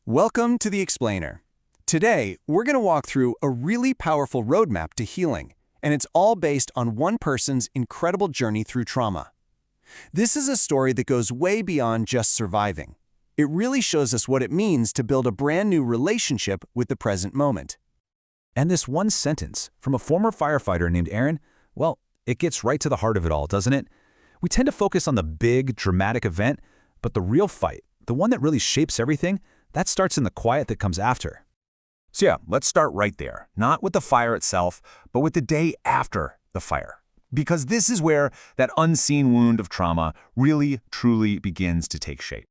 Welcome to The Explainer. Today, we're going to walk through a really powerful roadmap to healing, and it's all based on one person's incredible journey through trauma. This is a story that goes way beyond just surviving. It really shows us what it means to build a brand new relationship with the present moment. And this one sentence from a former firefighter named Aaron, well, it gets right to the heart of it all, doesn't it? We tend to focus on the big, dramatic event, but the real fight, the one that really shapes everything, that starts in the quiet that comes after. So yeah, let's start right there, not with the fire itself, but with the day after the fire. Because this is where that unseen wound of trauma really, truly begins to take shape.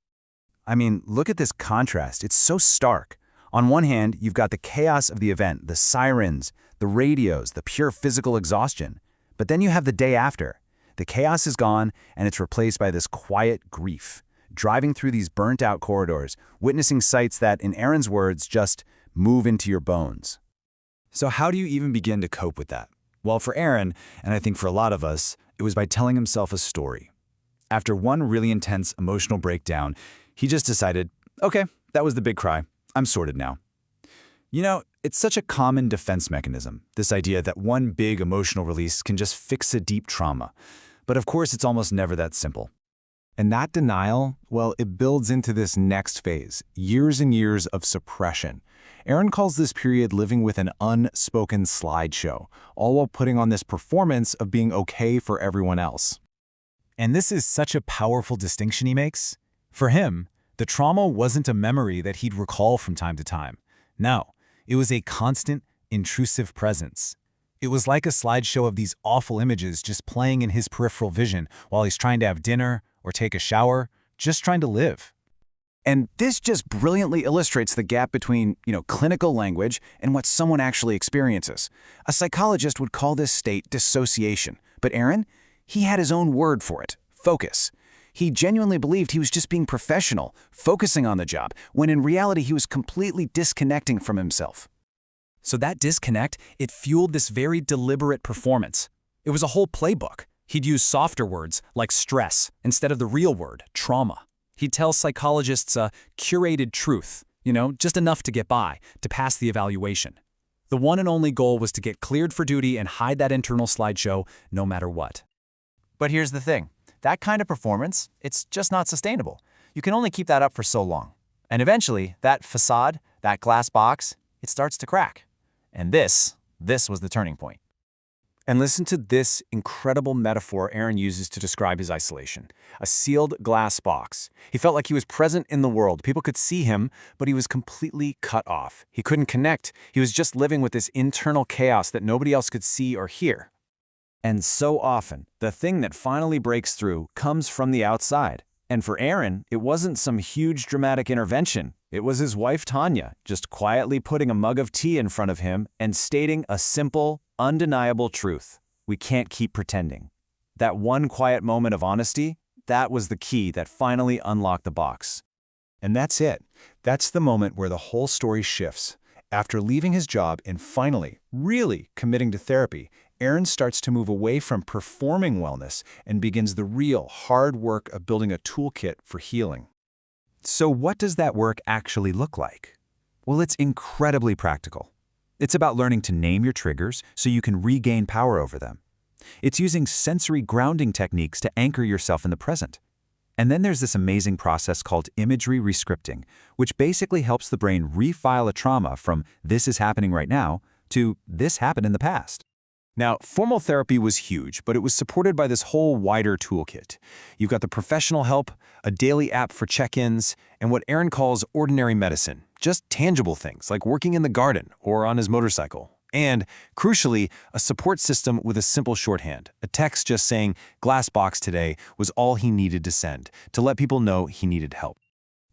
I mean, look at this contrast. It's so stark. On one hand, you've got the chaos of the event, the sirens, the radios, the pure physical exhaustion. But then you have the day after. The chaos is gone, and it's replaced by this quiet grief. Driving through these burnt-out corridors, witnessing sights that, in Aaron's words, just move into your bones. So how do you even begin to cope with that? Well, for Aaron, and I think for a lot of us, it was by telling himself a story. After one really intense emotional breakdown, he just decided, okay, that was the big cry. I'm sorted now. You know, it's such a common defense mechanism, this idea that one big emotional release can just fix a deep trauma. But of course, it's almost never that simple. And that denial, well, it builds into this next phase, years and years of suppression. Aaron calls this period living with an unspoken slideshow, all while putting on this performance of being okay for everyone else. And this is such a powerful distinction he makes. For him, the trauma wasn't a memory that he'd recall from time to time. No, it was a constant, intrusive presence. It was like a slideshow of these awful images just playing in his peripheral vision while he's trying to have dinner or take a shower, just trying to live. And this just brilliantly illustrates the gap between, clinical language and what someone actually experiences. A psychologist would call this state dissociation, but Aaron, he had his own word for it, focus. He genuinely believed he was just being professional, focusing on the job, when in reality he was completely disconnecting from himself. So that disconnect, it fueled this very deliberate performance. It was a whole playbook. He'd use softer words like stress instead of the real word, trauma. He'd tell psychologists a curated truth, just enough to get by, to pass the evaluation. The one and only goal was to get cleared for duty and hide that internal slideshow no matter what. But here's the thing. That kind of performance, it's just not sustainable. You can only keep that up for so long. And eventually, that facade, that glass box, it starts to crack. And this was the turning point. And listen to this incredible metaphor Aaron uses to describe his isolation. A sealed glass box. He felt like he was present in the world. People could see him, but he was completely cut off. He couldn't connect. He was just living with this internal chaos that nobody else could see or hear. And so often, the thing that finally breaks through comes from the outside. And for Aaron, it wasn't some huge dramatic intervention. It was his wife, Tanya, just quietly putting a mug of tea in front of him and stating a simple, undeniable truth. We can't keep pretending. That one quiet moment of honesty, that was the key that finally unlocked the box. And that's it. That's the moment where the whole story shifts. After leaving his job and finally, really committing to therapy, Aaron starts to move away from performing wellness and begins the real hard work of building a toolkit for healing. So what does that work actually look like? Well, it's incredibly practical. It's about learning to name your triggers so you can regain power over them. It's using sensory grounding techniques to anchor yourself in the present. And then there's this amazing process called imagery rescripting, which basically helps the brain refile a trauma from "this is happening right now" to "this happened in the past." Now, formal therapy was huge, but it was supported by this whole wider toolkit. You've got the professional help, a daily app for check-ins, and what Aaron calls ordinary medicine, just tangible things like working in the garden or on his motorcycle. And, crucially, a support system with a simple shorthand, a text just saying "glass box today" was all he needed to send, to let people know he needed help.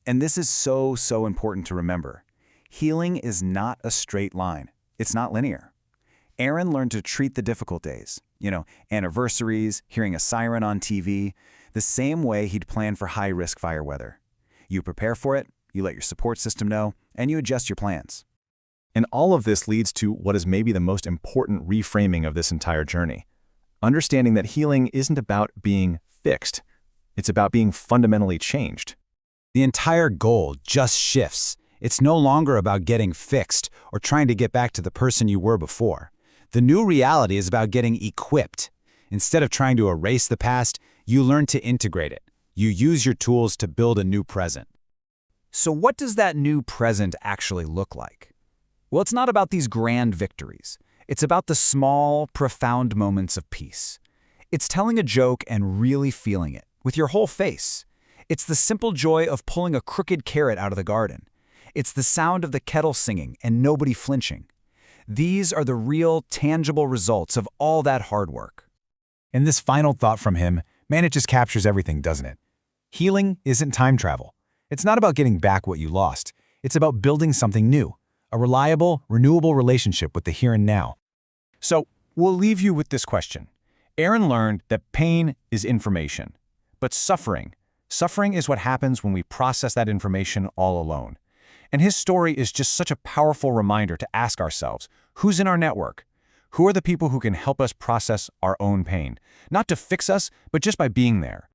And this is so important to remember. Healing is not a straight line. It's not linear. Aaron learned to treat the difficult days, anniversaries, hearing a siren on TV, the same way he'd plan for high-risk fire weather. You prepare for it, you let your support system know, and you adjust your plans. And all of this leads to what is maybe the most important reframing of this entire journey. Understanding that healing isn't about being fixed. It's about being fundamentally changed. The entire goal just shifts. It's no longer about getting fixed or trying to get back to the person you were before. The new reality is about getting equipped. Instead of trying to erase the past, you learn to integrate it. You use your tools to build a new present. So what does that new present actually look like? Well, it's not about these grand victories. It's about the small, profound moments of peace. It's telling a joke and really feeling it, with your whole face. It's the simple joy of pulling a crooked carrot out of the garden. It's the sound of the kettle singing and nobody flinching. These are the real, tangible results of all that hard work. And this final thought from him, man, it just captures everything, doesn't it? Healing isn't time travel. It's not about getting back what you lost. It's about building something new, a reliable, renewable relationship with the here and now. So, we'll leave you with this question. Aaron learned that pain is information, but suffering is what happens when we process that information all alone. And his story is just such a powerful reminder to ask ourselves, who's in our network? Who are the people who can help us process our own pain? Not to fix us, but just by being there.